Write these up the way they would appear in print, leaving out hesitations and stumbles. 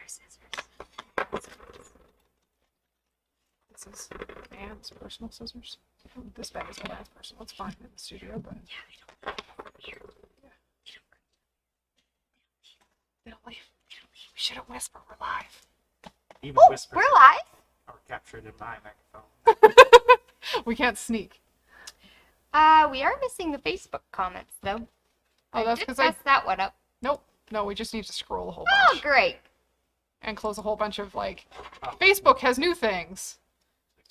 scissors. This is Anne's personal scissors. This bag is Anne's personal. It's fine in the studio, but Yeah, they don't leave. We shouldn't whisper. We're live. Even whisper. we're live. Or captured in my microphone. We can't sneak. We are missing the Facebook comments though. Oh, that's I did because mess that one up. Nope. No, we just need to scroll a whole Oh, bunch great. and close a whole bunch of like. Oh, Facebook has new things.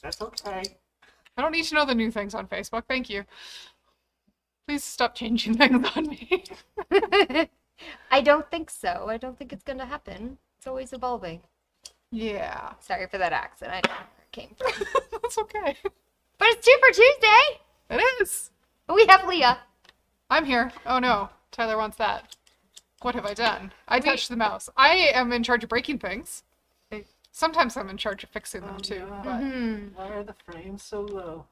that's okay. I don't need to know the new things on Facebook. Thank you. Please stop changing things on me. I don't think so. I don't think it's gonna happen. It's always evolving. Yeah. Sorry for that accent. I don't know where it came from. That's okay. But it's Super Tuesday. It is. We have Leah. I'm here. Oh no. Tyler wants that. What have I done? I touched the mouse. I am in charge of breaking things. Sometimes I'm in charge of fixing them too. no. But... Why are the frames so low?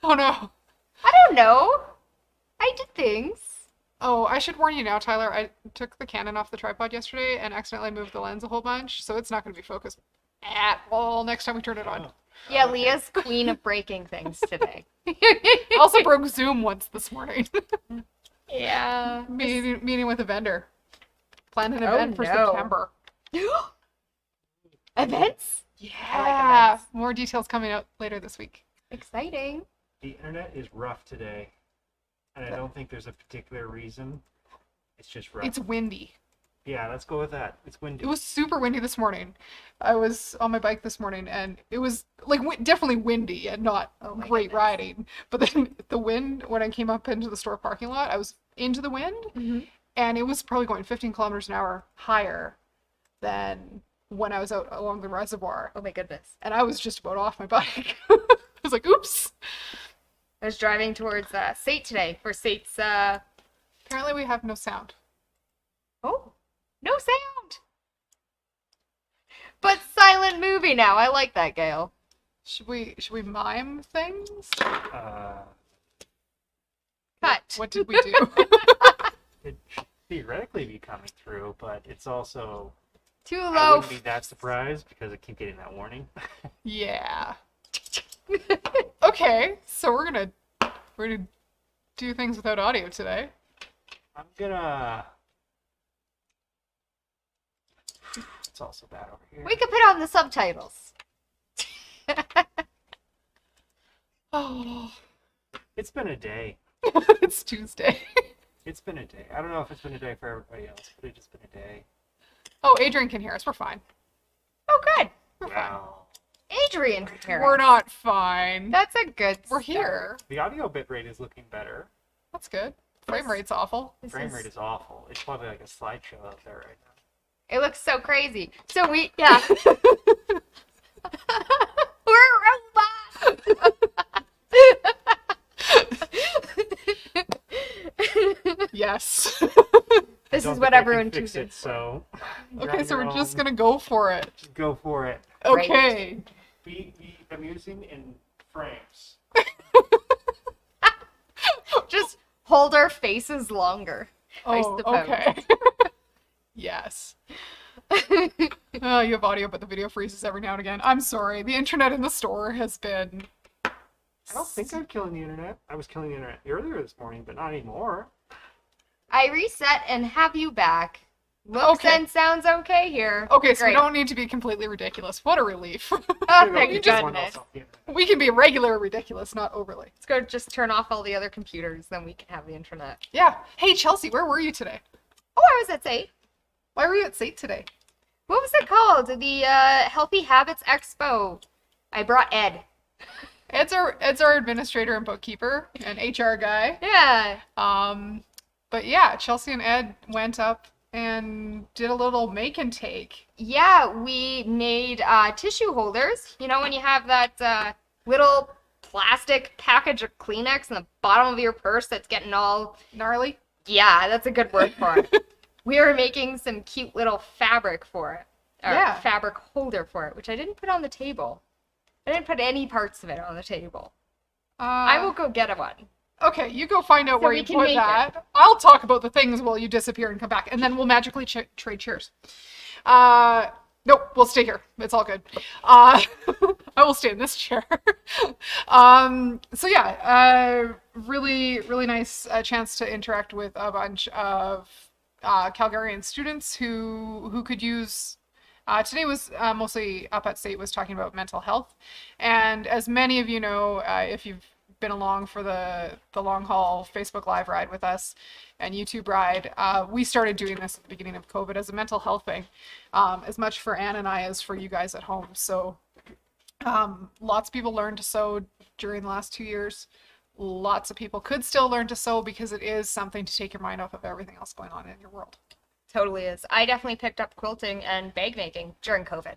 Oh no. I don't know. I did things. Oh, I should warn you now, Tyler. I took the Canon off the tripod yesterday and accidentally moved the lens a whole bunch, so it's not going to be focused at all next time we turn it on. Oh. Yeah, Okay. Leah's queen of breaking things today. I also broke Zoom once this morning. Yeah. meeting with a vendor. Planning an Oh, event for no. September. Events? Yeah. events. More details coming out later this week. Exciting. The internet is rough today. And I don't think there's a particular reason. It's just rough. It's windy. Yeah, let's go with that. It's windy. It was super windy this morning. I was on my bike this morning and it was like definitely windy and not Oh my great goodness. riding. But then the wind, when I came up into the store parking lot, I was into the wind Mm-hmm. and it was probably going 15 kilometers an hour higher than when I was out along the reservoir. Oh my goodness. And I was just about off my bike. I was like, oops. I was driving towards Sate today for Sate's, Apparently we have no sound. oh, no sound. But silent movie now. I like that, Gail. Should we mime things? Cut. What did we do? It should theoretically be coming through, but it's also... Too I low. wouldn't be that surprised because I keep getting that warning. Yeah. Okay, so we're gonna do things without audio today. I'm gonna... It's also bad over here. We could put on the subtitles. Oh, It's been a day. it's Tuesday. It's been a day. I don't know if it's been a day for everybody else, but it's just been a day. Oh, Adrian can hear us. We're fine. Oh, good. We're fine. Wow. Adrian can hear We're us. not fine. That's a good We're start. here. The audio bitrate is looking better. That's good. Frame rate's awful. This Frame is- rate is awful. It's probably like a slideshow out there right now. It looks so crazy. So yeah. We're robots. Yes. This Don't is think what I can everyone fix tunes in it, so you're Okay, on so your we're just own. gonna go for it. Just go for it. Right. Okay. Be amusing in frames. Just hold our faces longer. I Oh, suppose. okay. Yes. Oh, you have audio, but the video freezes every now and again. I'm sorry. The internet in the store has been... I don't think I'm killing the internet. I was killing the internet earlier this morning, but not anymore. I reset and have you back. Looks Okay. and sounds okay here. Okay, so we Great. don't need to be completely ridiculous. What a relief. Oh, There you go. thank You just won goodness. off the internet. We can be regular ridiculous, not overly. Let's go just turn off all the other computers, then we can have the internet. Yeah. Hey, Chelsea, where were you today? Oh, I was at Sate. Why were you at Sate today? What was it called? The Healthy Habits Expo. I brought Ed. Ed's our administrator and bookkeeper and HR guy. Yeah. But yeah, Chelsea and Ed went up and did a little make and take. Yeah, we made tissue holders. You know when you have that little plastic package of Kleenex in the bottom of your purse that's getting all... Gnarly. Yeah, that's a good word for it. We were making some cute little fabric for it. Or Yeah. fabric holder for it, which I didn't put on the table. I didn't put any parts of it on the table. I will go get one. Okay, you go find out So where we you can put make that. I'll talk about the things while you disappear and come back, and then we'll magically trade cheers. Nope, we'll stay here. It's all good. I will stay in this chair. So yeah, really, really nice chance to interact with a bunch of Calgarian students who could use. Today was mostly up at State was talking about mental health, and as many of you know, if you've been along for the long haul Facebook Live ride with us and YouTube ride, we started doing this at the beginning of COVID as a mental health thing, as much for Anne and I as for you guys at home. So lots of people learned to sew during the last 2 years. Lots of people could still learn to sew because it is something to take your mind off of everything else going on in your world. Totally is. I definitely picked up quilting and bag making during COVID.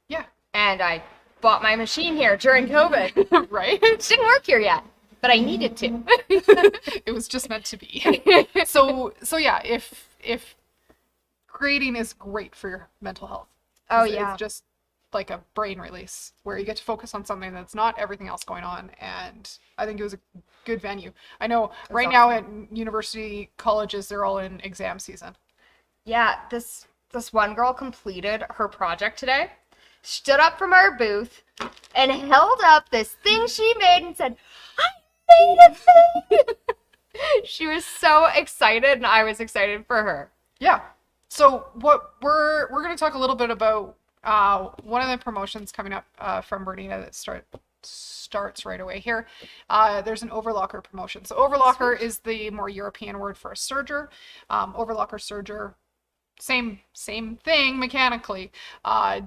Yeah. And I bought my machine here during COVID. Right? It didn't work here yet, but I needed to. It was just meant to be. So yeah, if creating is great for your mental health. Oh, It's yeah. just like a brain release where you get to focus on something that's not everything else going on. And I think it was a good venue. I know right now at university colleges, they're all in exam season. Yeah, this one girl completed her project today, stood up from our booth, and held up this thing she made and said, "I made a thing!" She was so excited, and I was excited for her. Yeah. So what we're going to talk a little bit about one of the promotions coming up from Bernina that starts right away here. There's an Overlocker promotion. So Overlocker is the more European word for a serger. Overlocker, serger, same thing mechanically.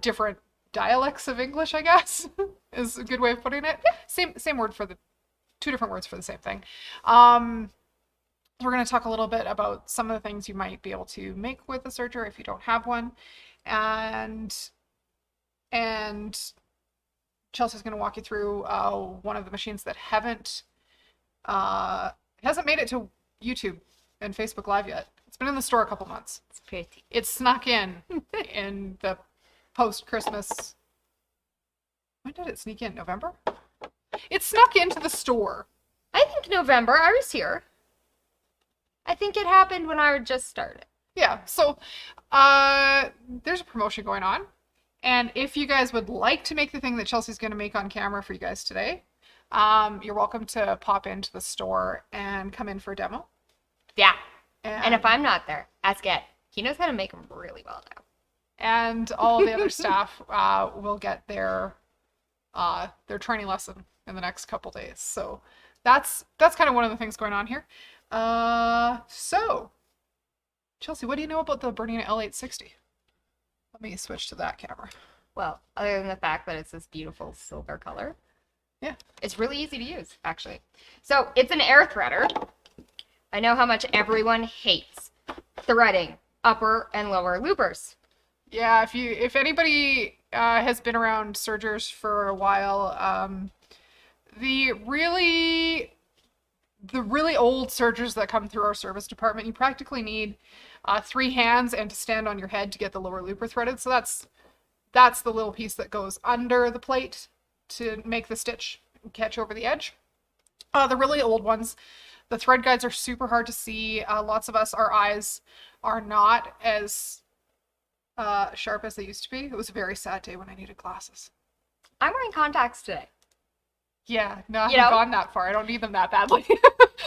Different dialects of English, I guess, is a good way of putting it. Same word for the two different words for the same thing. We're going to talk a little bit about some of the things you might be able to make with a serger if you don't have one, and Chelsea's going to walk you through one of the machines that hasn't made it to YouTube and Facebook Live yet. It's been in the store a couple months. It's pretty. It snuck in the post-Christmas. When did it sneak in? November? It snuck into the store. I think November. I was here. I think it happened when I just started. Yeah, so there's a promotion going on. And if you guys would like to make the thing that Chelsea's going to make on camera for you guys today, you're welcome to pop into the store and come in for a demo. Yeah. And if I'm not there, ask Ed. He knows how to make them really well now. And all the other staff will get their training lesson in the next couple days. So that's kind of one of the things going on here. So Chelsea, what do you know about the Bernina L860? Let me switch to that camera. Well, other than the fact that it's this beautiful silver color. Yeah. It's really easy to use, actually. So it's an air threader. I know how much everyone hates threading upper and lower loopers. Yeah, if anybody has been around sergers for a while, the really old sergers that come through our service department, you practically need 3 hands and to stand on your head to get the lower looper threaded. So that's the little piece that goes under the plate to make the stitch catch over the edge. The really old ones, the thread guides are super hard to see. Lots of us, our eyes are not as sharp as they used to be. It was a very sad day when I needed glasses. I'm wearing contacts today. Yeah, no, I haven't gone that far. I don't need them that badly.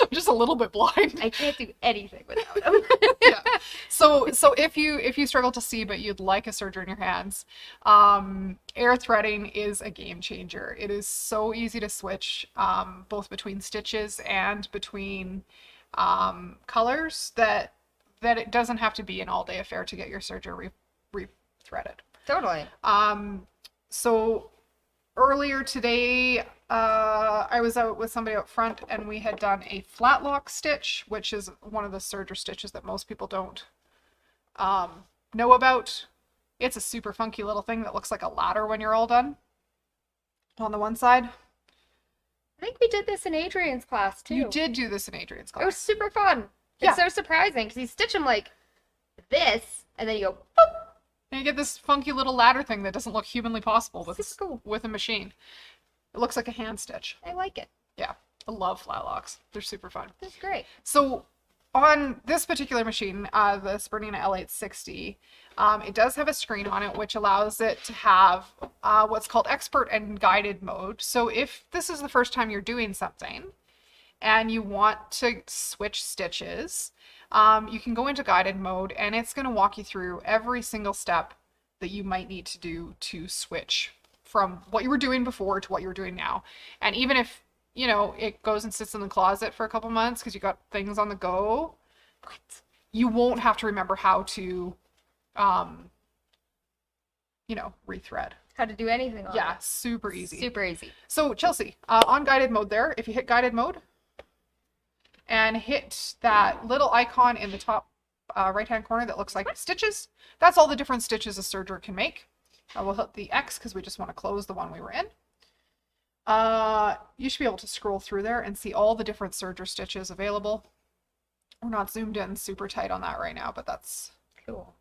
I'm just a little bit blind. I can't do anything without them. Yeah. So if you struggle to see but you'd like a serger in your hands, air threading is a game changer. It is so easy to switch both between stitches and between colors that it doesn't have to be an all-day affair to get your serger re-threaded. Totally. So earlier today, I was out with somebody out front and we had done a Flatlock Stitch, which is one of the serger stitches that most people don't know about. It's a super funky little thing that looks like a ladder when you're all done on the one side. I think we did this in Adrian's class too. You did do this in Adrian's class. It was super fun. Yeah. It's so surprising because you stitch them like this and then you go boop. And you get this funky little ladder thing that doesn't look humanly possible Super cool. with a machine. It looks like a hand stitch. I like it. Yeah, I love Flatlocks. They're super fun. It's great. So on this particular machine, the Bernina L860, it does have a screen on it which allows it to have what's called expert and guided mode. So if this is the first time you're doing something and you want to switch stitches, you can go into guided mode and it's going to walk you through every single step that you might need to do to switch from what you were doing before to what you're doing now. And even if, you know, it goes and sits in the closet for a couple months because you got things on the go, you won't have to remember how to, you know, rethread. How to do anything on it. Yeah, super easy. Super easy. So Chelsea, on guided mode there, if you hit guided mode and hit that little icon in the top right-hand corner that looks like stitches, that's all the different stitches a serger can make. We'll hit the X because we just want to close the one we were in. You should be able to scroll through there and see all the different serger stitches available. We're not zoomed in super tight on that right now, but that's cool.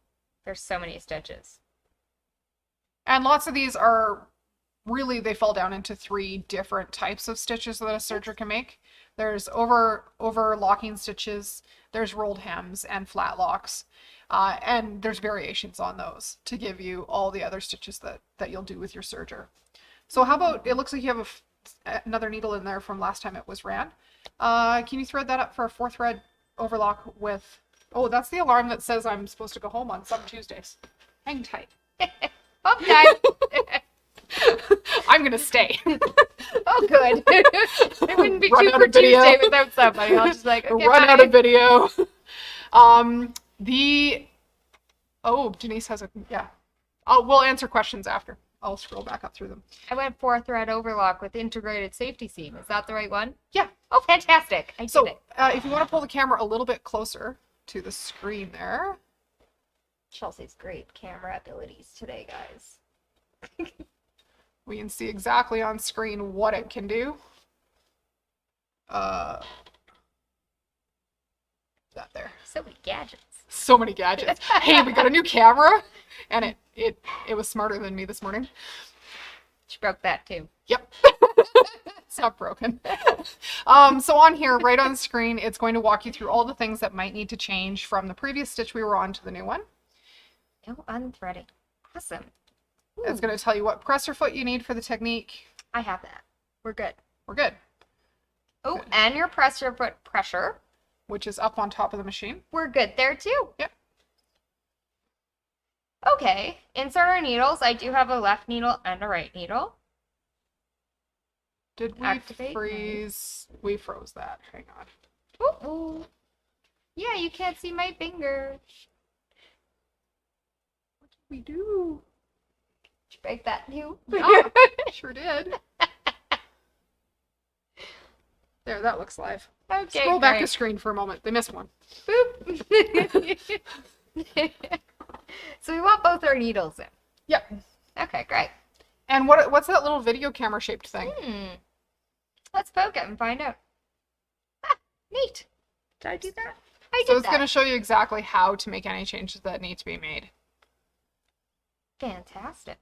There's so many stitches. And lots of these are really, they fall down into 3 different types of stitches that a serger can make. There's overlocking stitches, there's rolled hems and flat locks. And there's variations on those to give you all the other stitches that you'll do with your serger. So how about, it looks like you have another needle in there from last time it was ran. Can you thread that up for a 4-thread overlock with, oh, that's the alarm that says I'm supposed to go home on some Tuesdays. Hang tight. Okay. I'm going to stay. Oh, good. It wouldn't be Run out of video. Tuesday without somebody. I'll just like, okay, Run bye. out of video. Denise has yeah. We'll answer questions after. I'll scroll back up through them. I went 4-thread overlock with integrated safety seam. Is that the right one? Yeah. Oh, fantastic. I did it. If you want to pull the camera a little bit closer to the screen there. Chelsea's great camera abilities today, guys. We can see exactly on screen what it can do. That there. So many gadgets. So many gadgets. Hey, we got a new camera, and it was smarter than me this morning. She broke that too. Yep. It's not broken. So on here, right on screen, it's going to walk you through all the things that might need to change from the previous stitch we were on to the new one. No unthreading. Awesome. Ooh. It's going to tell you what presser foot you need for the technique. I have that. We're good. We're good. Oh, Good. and your presser foot pressure. Which is up on top of the machine. We're good there too. Yep. Okay, insert our needles. I do have a left needle and a right needle. Did we Activate. freeze? We froze that. Hang on. Ooh, ooh. Yeah, you can't see my finger. What did we do? Did you break that too? Yeah, sure did. There, that looks live. Okay, Scroll back great. to screen for a moment. They missed one. Boop. So we want both our needles in. Yep. Okay, great. And what's that little video camera shaped thing? Let's poke it and find out. Ah, neat. Did I do that? I So did it's that. going to show you exactly how to make any changes that need to be made. Fantastic.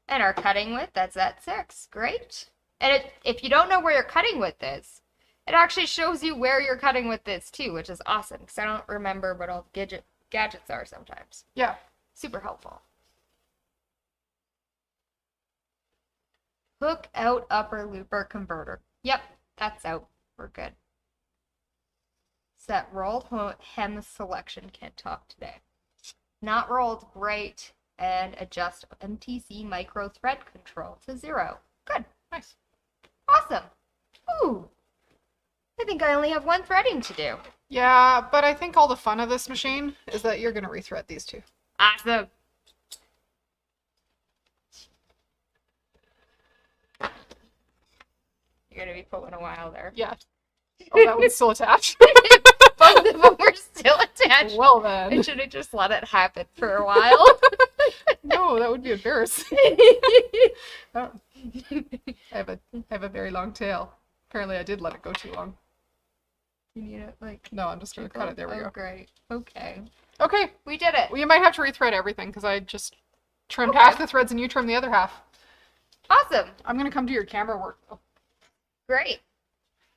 And our cutting width, that's at 6. Great. And if you don't know where your cutting width is, it actually shows you where your cutting width is too, which is awesome because I don't remember what all the gadgets are sometimes. Yeah. Super helpful. Hook out upper looper converter. Yep, that's out. We're good. Set rolled hem selection. Can't talk today. Not rolled. Great. And adjust MTC micro thread control to 0. Good. Nice. Awesome. Ooh. I think I only have one threading to do. Yeah, but I think all the fun of this machine is that you're going to rethread these two. Awesome. You're going to be pulling a while there. Yeah. Oh, that one's still attached. Both of them were still attached. Well I then. should have just let it happen for a while. No, that would be embarrassing. Oh. I have a very long tail. Apparently I did let it go too long. You need it like. No, I'm just going to cut it. There we Oh, go. great. Okay. Okay. We did it. We might have to rethread everything because I just trimmed Okay. half the threads and you trimmed the other half. Awesome. I'm going to come to your camera work though. Great.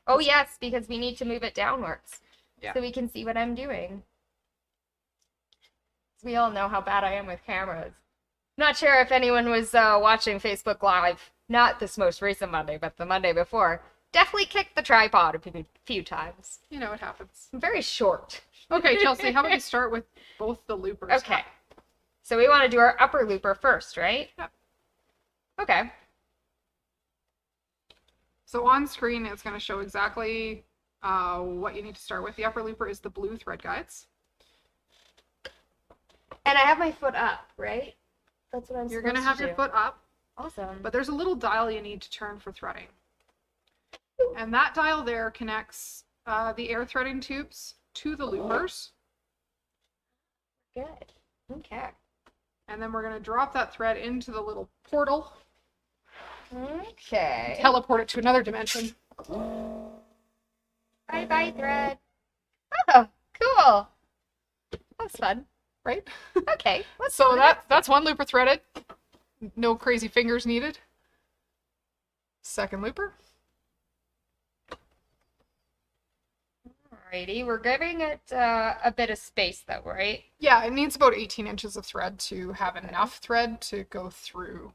Oh, yes, because we need to move it downwards. Yeah. so we can see what I'm doing. We all know how bad I am with cameras. Not sure if anyone was watching Facebook Live, not this most recent Monday, but the Monday before. Definitely kicked the tripod a few times. You know what happens. I'm very short. Okay, Chelsea, how about you start with both the loopers? Okay. So we want to do our upper looper first, right? Yep. Okay. So on screen, it's going to show exactly what you need to start with. The upper looper is the blue thread guides. And I have my foot up, right? That's what I'm You're supposed going to have do. your foot up, Awesome. but there's a little dial you need to turn for threading. And that dial there connects the air threading tubes to the loopers. Good. Okay. And then we're going to drop that thread into the little portal. Okay. Teleport it to another dimension. Bye-bye, thread. Oh, cool. That's fun. Right? Okay. Let's So do that. that's one looper threaded. No crazy fingers needed. Second looper. Alrighty, we're giving it a bit of space though, right? Yeah, it needs about 18 inches of thread to have enough thread to go through.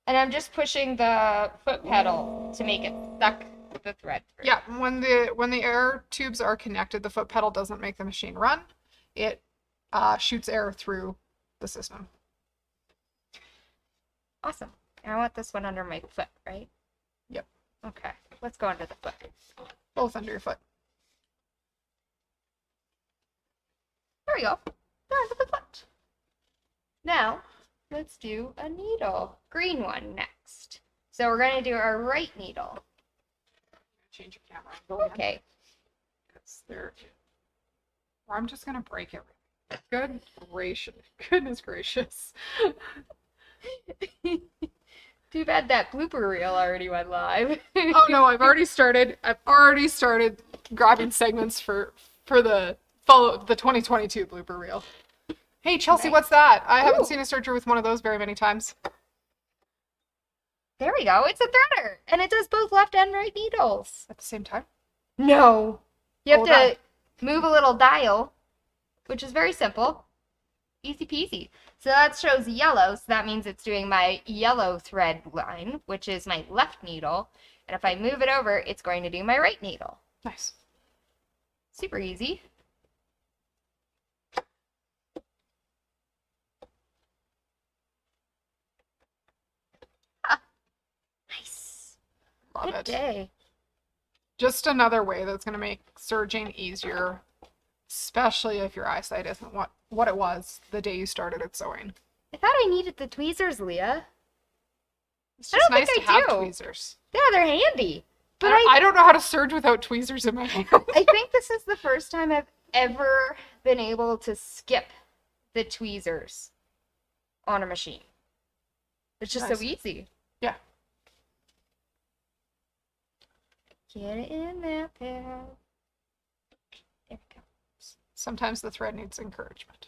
And I'm just pushing the foot pedal to make it suck the thread through. Yeah, when the air tubes are connected, the foot pedal doesn't make the machine run. It shoots air through the system. Awesome. And I want this one under my foot, right? Yep. Okay. Let's go under the foot. Both under your foot. There we go. They're under the foot. Now, let's do a needle. Green one next. So we're going to do our right needle. Change your camera angle again. Okay. Because they're... Or I'm just going to break everything. Good gracious. Goodness gracious. Too bad that blooper reel already went live. Oh no, I've already started grabbing segments for the 2022 blooper reel. Hey Chelsea, Nice. what's that? I haven't Ooh. seen a serger with one of those very many times. There we go. It's a threader. And it does both left and right needles. At the same time? No. You have Oh, to that- move a little dial, which is very simple. Easy peasy. So that shows yellow, so that means it's doing my yellow thread line, which is my left needle. And if I move it over, it's going to do my right needle. Nice. Super easy. Ah. Nice. Love Good it. day. Just another way that's going to make serging easier, especially if your eyesight isn't what it was the day you started at sewing. I thought I needed the tweezers, Leah. It's I just don't nice to think I have do. tweezers. Yeah, they're handy. But I don't know how to serge without tweezers in my hand. I think this is the first time I've ever been able to skip the tweezers on a machine. It's just Nice. so easy. Yeah. Get it in there, pal. There we go. Sometimes the thread needs encouragement.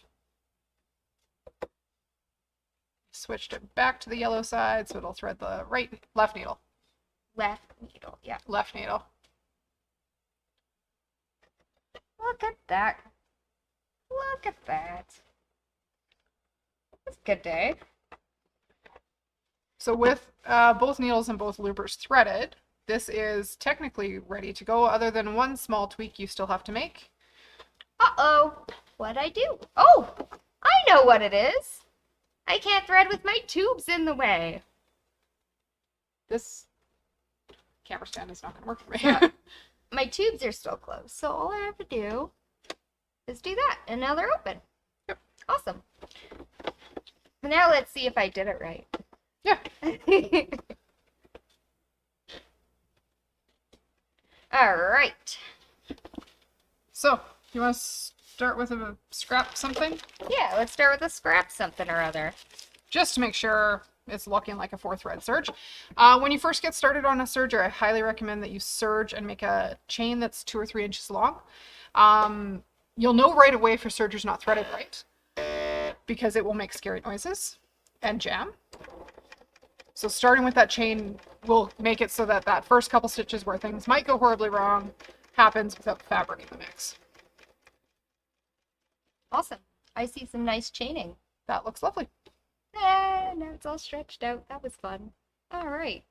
Switched it back to the yellow side, so it'll thread the left needle. Left needle, yeah. Left needle. Look at that. Look at that. That's a good day. So with both needles and both loopers threaded, this is technically ready to go, other than one small tweak you still have to make. Uh-oh. What'd I do? Oh, I know what it is. I can't thread with my tubes in the way. This camera stand is not going to work for me. Yeah. My tubes are still closed, so all I have to do is do that, and now they're open. Yep. Awesome. Now let's see if I did it right. Yeah. All right. So, you want to start with a scrap something? Yeah, let's start with a scrap something or other. Just to make sure it's looking like a 4-thread serge. When you first get started on a serger, I highly recommend that you serge and make a chain that's 2 or 3 inches long. You'll know right away if your serger's not threaded right, because it will make scary noises and jam. So starting with that chain will make it so that that first couple stitches where things might go horribly wrong happens without fabric in the mix. Awesome. I see some nice chaining. That looks lovely. Ah, now it's all stretched out. That was fun. All right.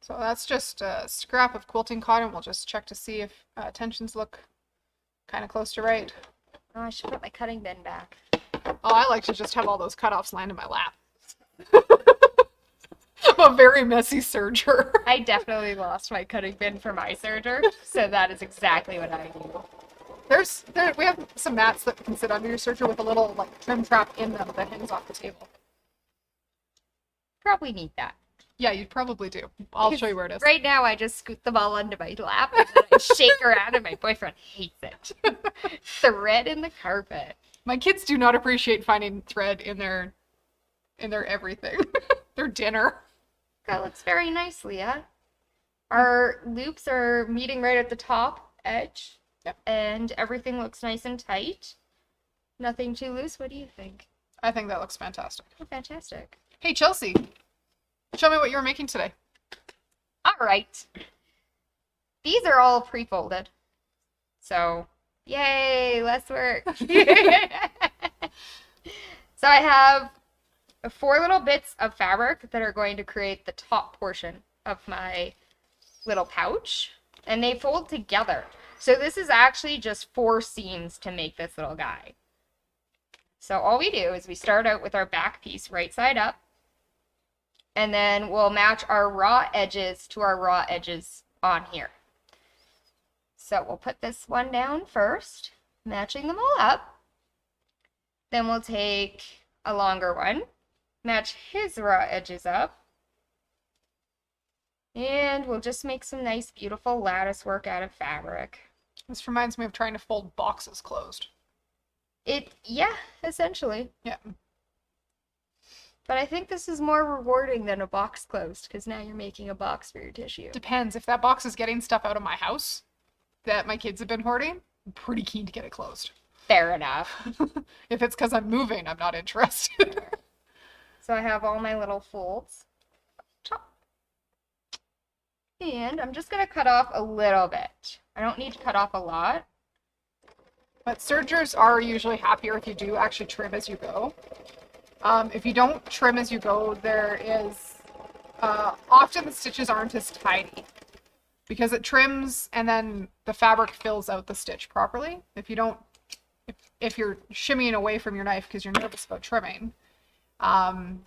So that's just a scrap of quilting cotton. We'll just check to see if tensions look kind of close to right. Oh, I should put my cutting bin back. Oh, I like to just have all those cutoffs land in my lap. I'm a very messy serger. I definitely lost my cutting bin for my serger, so that is exactly what I do. We have some mats that can sit under your serger with a little like trim trap in them that hangs off the table. Probably need that. Yeah, you probably do. I'll show you where it is. Right now, I just scoot them all onto my lap and then I shake around, and my boyfriend hates it. Thread in the carpet. My kids do not appreciate finding thread in their everything. Their dinner. That looks very nice, Leah. Our loops are meeting right at the top edge. Yep. And everything looks nice and tight. Nothing too loose. What do you think? I think that looks fantastic. Oh, fantastic. Hey, Chelsea. Show me what you were making today. All right. These are all pre-folded. So, yay, less work. So I have 4 little bits of fabric that are going to create the top portion of my little pouch. And they fold together. So this is actually just 4 seams to make this little guy. So all we do is we start out with our back piece right side up. And then we'll match our raw edges to our raw edges on here. So we'll put this one down first, matching them all up. Then we'll take a longer one, match his raw edges up. And we'll just make some nice, beautiful lattice work out of fabric. This reminds me of trying to fold boxes closed. Yeah, essentially. Yeah. But I think this is more rewarding than a box closed, because now you're making a box for your tissue. Depends. If that box is getting stuff out of my house that my kids have been hoarding, I'm pretty keen to get it closed. Fair enough. If it's because I'm moving, I'm not interested. So I have all my little folds. Top. And I'm just going to cut off a little bit. I don't need to cut off a lot. But sergers are usually happier if you do actually trim as you go. If you don't trim as you go, there is often the stitches aren't as tidy because it trims and then the fabric fills out the stitch properly. If you're shimmying away from your knife because you're nervous about trimming,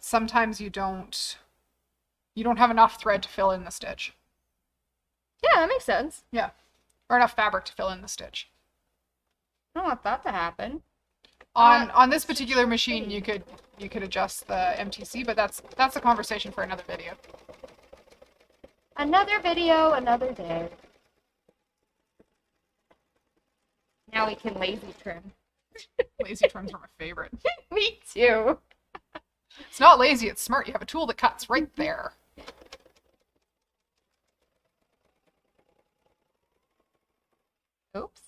sometimes you don't have enough thread to fill in the stitch. Yeah, that makes sense. Yeah, or enough fabric to fill in the stitch. I don't want that to happen. On this particular machine, you could adjust the MTC, but that's a conversation for another video. Another video, another day. Now we can lazy trim. Lazy trims are my favorite. Me too. It's not lazy, it's smart. You have a tool that cuts right there. Oops.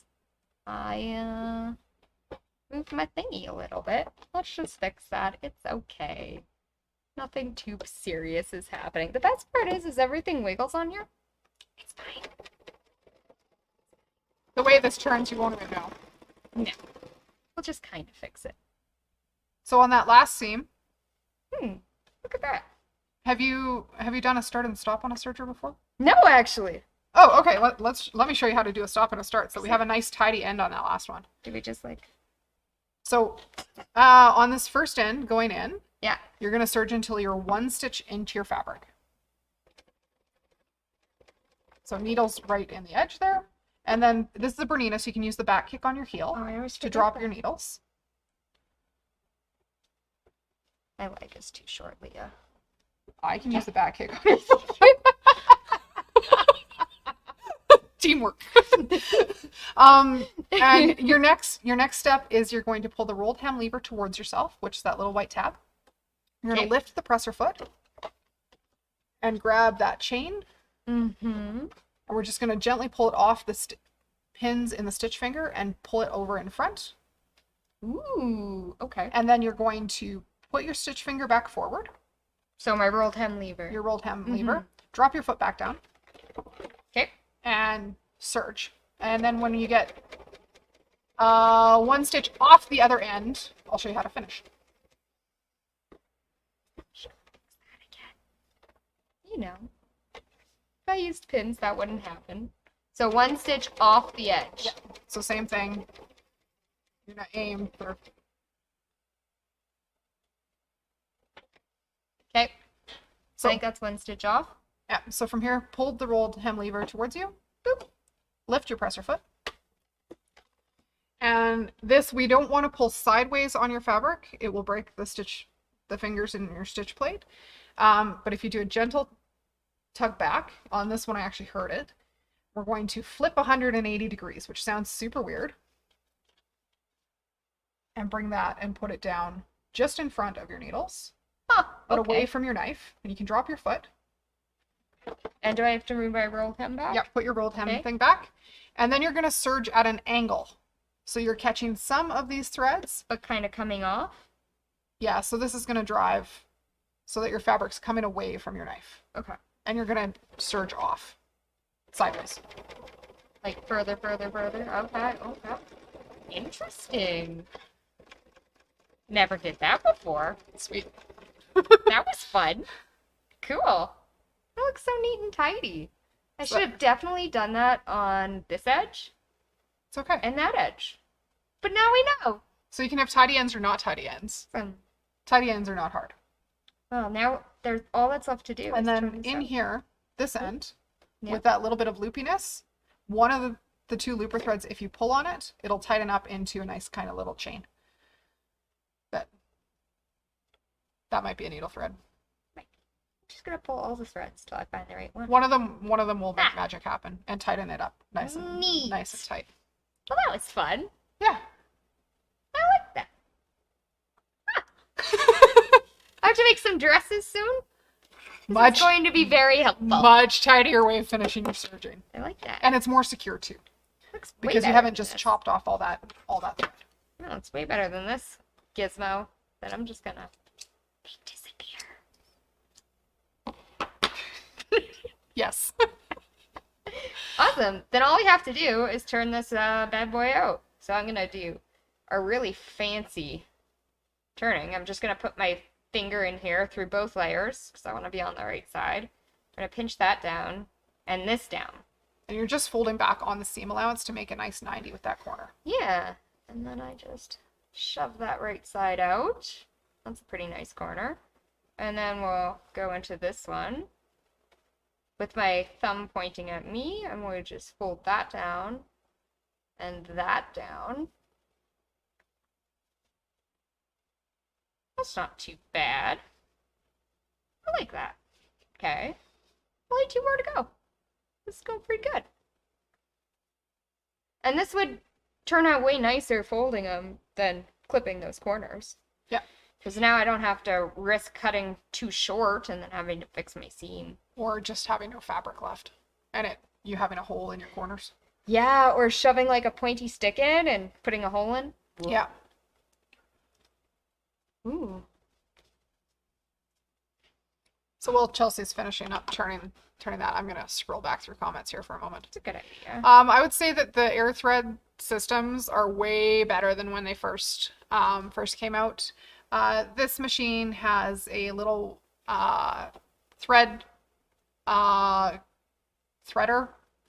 I moved my thingy a little bit. Let's just fix that. It's okay. Nothing too serious is happening. The best part is everything wiggles on here. It's fine. The way this turns, you won't even know. No. We'll just kind of fix it. So on that last seam, Look at that. have you done a start and stop on a serger before? No, actually. Oh, okay. Let me show you how to do a stop and a start so we have a nice tidy end on that last one. Do we just like... So on this first end going in, Yeah. you're going to serge until you're 1 stitch into your fabric. So needles right in the edge there. And then this is the Bernina, so you can use the back kick on your heel I always to forget drop that. your needles. My leg is too short, Leah. I can use the back kick on your heel. Teamwork. And your next step is you're going to pull the rolled hem lever towards yourself, which is that little white tab. You're going to lift the presser foot and grab that chain. Mm-hmm. And we're just going to gently pull it off the pins in the stitch finger and pull it over in front. Ooh, okay. And then you're going to put your stitch finger back forward So my rolled hem lever. your rolled hem lever. Drop your foot back down. Okay. And serge. And then when you get one stitch off the other end, I'll show you how to finish. You know, if I used pins, that wouldn't happen. So one stitch off the edge. Yeah. So same thing. You're gonna aim for. Okay. So I think that's one stitch off. yeah. So from here, pull the rolled hem lever towards you. Boop. Lift your presser foot. And this, we don't want to pull sideways on your fabric. It will break the fingers in your stitch plate. But if you do a gentle tug back, on this one I actually heard it, we're going to flip 180 degrees, which sounds super weird. And bring that and put it down just in front of your needles, but away from your knife. And you can drop your foot. And do I have to move my rolled hem back? Yep, put your rolled hem thing back. And then you're going to serge at an angle. So you're catching some of these threads. But kind of coming off? Yeah, so this is going to drive so that your fabric's coming away from your knife. Okay. And you're going to serge off sideways. Like further. Okay. Interesting. Never did that before. Sweet. That was fun. Cool. That looks so neat and tidy. I should have definitely done that on this edge It's okay. and that edge. But now we know. So you can have tidy ends or not tidy ends. Tidy ends are not hard. Well, now there's all that's left to do. And is then turn this in out. here, this end, Yeah. with that little bit of loopiness, one of the two looper threads, if you pull on it, it'll tighten up into a nice kind of little chain. That might be a needle thread. I'm just gonna pull all the threads till I find the right one. One of them will make magic happen and tighten it up nice and Neat. nice and tight. Well, that was fun. Yeah. I like that. I have to make some dresses soon. It's going to be very helpful. Much tidier way of finishing your serging. I like that. And it's more secure too. Looks way Because you better haven't than just this. chopped off all that thread. No, it's way better than this gizmo that I'm just gonna disappear. Yes. Awesome. Then all we have to do is turn this bad boy out. So I'm gonna do a really fancy turning. I'm just gonna put my finger in here through both layers because I want to be on the right side. I'm gonna pinch that down and this down. And you're just folding back on the seam allowance to make a nice 90 with that corner. Yeah. And then I just shove that right side out. That's a pretty nice corner. And then we'll go into this one. With my thumb pointing at me, I'm going to just fold that down and that down. That's not too bad. I like that. Okay. Only two more to go. This is going pretty good. And this would turn out way nicer folding them than clipping those corners. Yeah. Because now I don't have to risk cutting too short and then having to fix my seam. Or just having no fabric left. And you having a hole in your corners. Yeah, or shoving like a pointy stick in and putting a hole in. Yeah. Ooh. So while Chelsea's finishing up turning that, I'm going to scroll back through comments here for a moment. That's a good idea. I would say that the air thread systems are way better than when they first came out. This machine has a little threader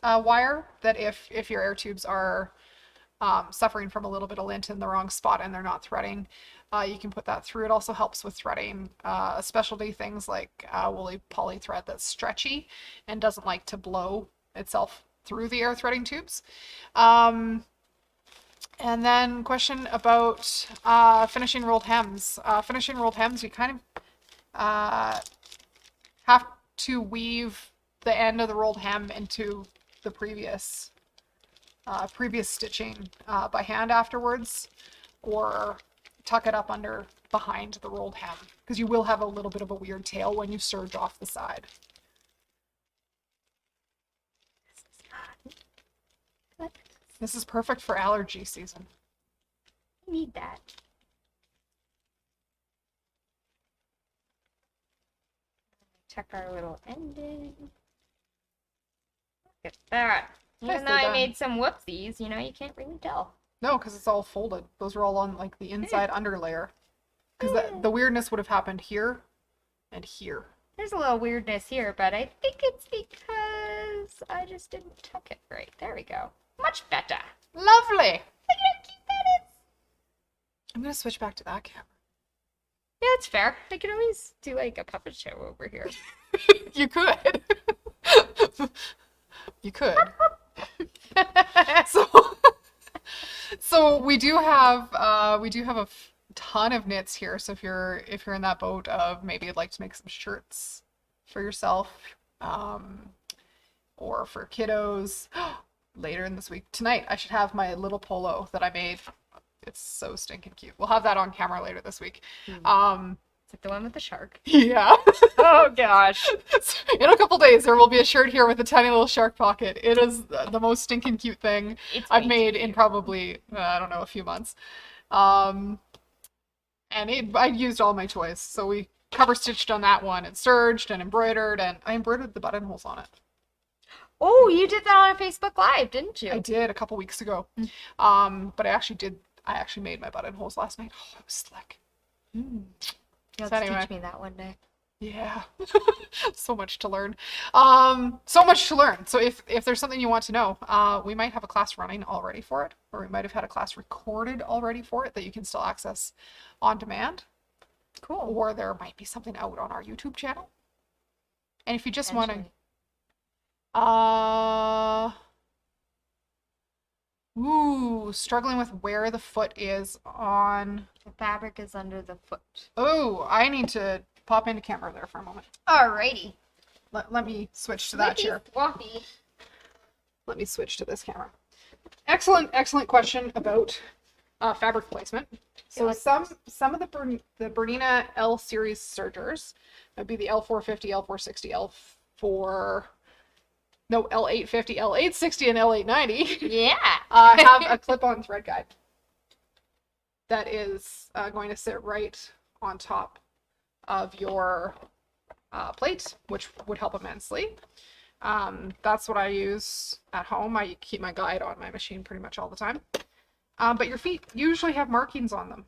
wire that if your air tubes are suffering from a little bit of lint in the wrong spot and they're not threading, you can put that through. It also helps with threading specialty things like woolly poly thread that's stretchy and doesn't like to blow itself through the air threading tubes. And then question about finishing rolled hems. Finishing rolled hems, you kind of have to weave the end of the rolled hem into the previous stitching by hand afterwards, or tuck it up behind the rolled hem, because you will have a little bit of a weird tail when you serge off the side. This is perfect for allergy season. I need that. check our little ending. Look at that. Even Nicely though I done. made some whoopsies, you can really tell. No, because it's all folded. Those are all on like the inside underlayer. Because the weirdness would have happened here and here. There's a little weirdness here, but I think it's because I just didn't tuck it right. There we go. Much better. Lovely. Look at how cute that is. I'm gonna switch back to that camera. Yeah, that's fair. I can always do like a puppet show over here. You could. You could. So we do have a ton of knits here. So if you're in that boat of maybe you'd like to make some shirts for yourself, or for kiddos, later in this week tonight I should have my little polo that I made. It's so stinking cute. We'll have that on camera later this week. Is it the one with the shark? Yeah. Oh gosh. In a couple days, there will be a shirt here with a tiny little shark pocket. It is the most stinking cute thing I've made in probably, I don't know, a few months. And I used all my toys. So we cover stitched on that one and serged and embroidered, and I embroidered the buttonholes on it. Oh, you did that on a Facebook Live, didn't you? I did a couple weeks ago. But I actually made my buttonholes last night. Oh, it was slick. You'll So have to anyway. teach me that one day. Yeah. So much to learn. So much to learn. So if there's something you want to know, we might have a class running already for it, or we might have had a class recorded already for it that you can still access on demand. Cool. Or there might be something out on our YouTube channel. And if you just want to, struggling with where the foot is on. The fabric is under the foot. Oh, I need to pop into camera there for a moment. Alrighty. Let me switch to that chair. Swampy. Let me switch to this camera. Excellent question about fabric placement. So some of the Bernina L series sergers, that'd be the L450, L460, L850, L860, and L890. Yeah. Have a clip-on thread guide that is going to sit right on top of your plate, which would help immensely. That's what I use at home. I keep my guide on my machine pretty much all the time. But your feet usually have markings on them.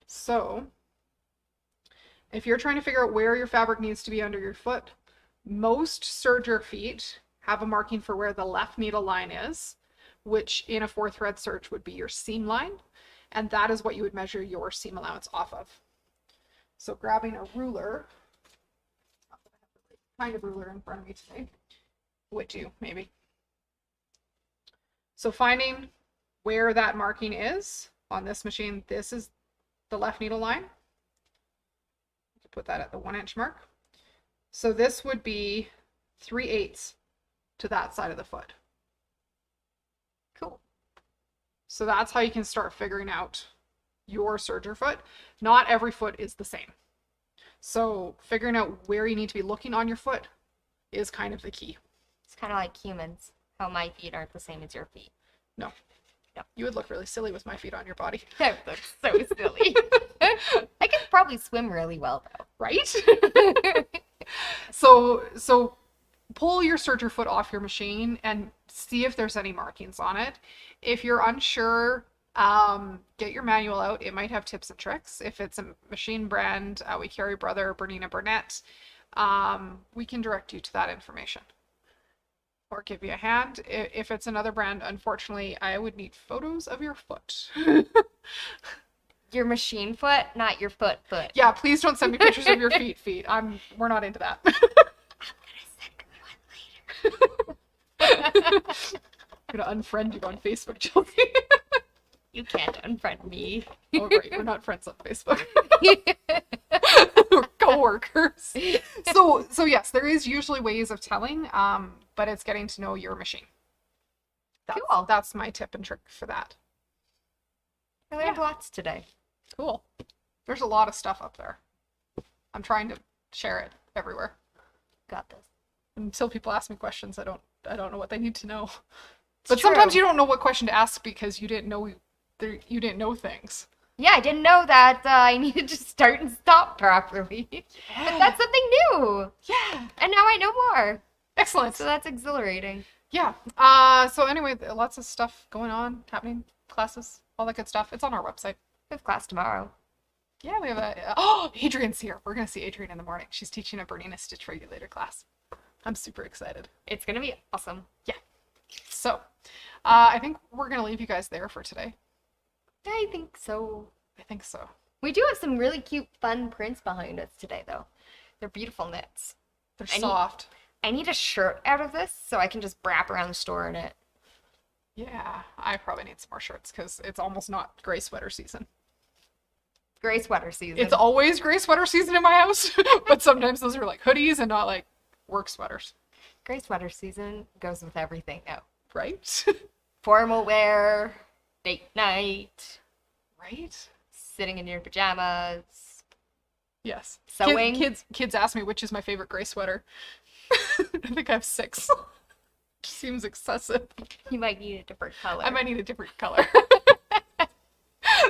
So if you're trying to figure out where your fabric needs to be under your foot, most serger feet have a marking for where the left needle line is, which in a 4-thread serge would be your seam line, and that is what you would measure your seam allowance off of. So grabbing a ruler, kind of ruler in front of me today, would do maybe. So finding where that marking is on this machine, this is the left needle line. Put that at the 1-inch mark. So this would be 3/8 to that side of the foot. Cool. So that's how you can start figuring out your serger foot. Not every foot is the same. So figuring out where you need to be looking on your foot is kind of the key. It's kind of like humans. How my feet aren't the same as your feet. No. You would look really silly with my feet on your body. That looks so silly. I could probably swim really well though. Right? So pull your serger foot off your machine and see if there's any markings on it. If you're unsure, get your manual out. It might have tips and tricks. If it's a machine brand, we carry Brother, Bernina Burnett. We can direct you to that information or give you a hand. If it's another brand, unfortunately, I would need photos of your foot. Your machine foot, not your foot. Yeah, please don't send me pictures of your feet. We're not into that. I'm gonna send one later. I'm gonna unfriend you on Facebook, Chelsea. You can't unfriend me. Oh, great. We're not friends on Facebook. We're co-workers. So yes, there is usually ways of telling, but it's getting to know your machine. Cool. That's my tip and trick for that. I learned lots today. Cool. There's a lot of stuff up there. I'm trying to share it everywhere. Got this. Until people ask me questions, I don't know what they need to know. It's But true. sometimes you don't know what question to ask because you didn't know things. Yeah, I didn't know that I needed to start and stop properly. But that's something new. Yeah. And now I know more. Excellent. So that's exhilarating. Yeah. So anyway, lots of stuff going on, happening, classes, all that good stuff. It's on our website. We have class tomorrow. Yeah, we have oh, Adrian's here. We're gonna see Adrian in the morning. She's teaching a Bernina Stitch regulator class. I'm super excited. It's gonna be awesome. Yeah. So, I think we're gonna leave you guys there for today. I think so. I think so. We do have some really cute, fun prints behind us today, though. They're beautiful knits. They're I need- soft. I need a shirt out of this so I can just wrap around the store in it. Yeah, I probably need some more shirts because it's almost not gray sweater season. Gray sweater season. It's always gray sweater season in my house, but sometimes those are like hoodies and not like work sweaters, Gray sweater season goes with everything now. right? Formal wear, date night, Right? sitting in your pajamas. Yes. Sewing. Kids ask me which is my favorite gray sweater. I think I have 6. Seems excessive. You might need a different color. I might need a different color.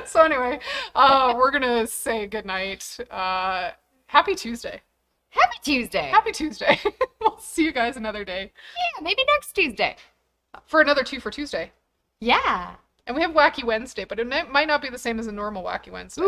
So anyway, we're gonna say goodnight. Happy Tuesday. Happy Tuesday. Happy Tuesday. We'll see you guys another day Yeah, maybe next Tuesday. for another 2 for Tuesday. Yeah. And we have Wacky Wednesday, but it might not be the same as a normal Wacky Wednesday.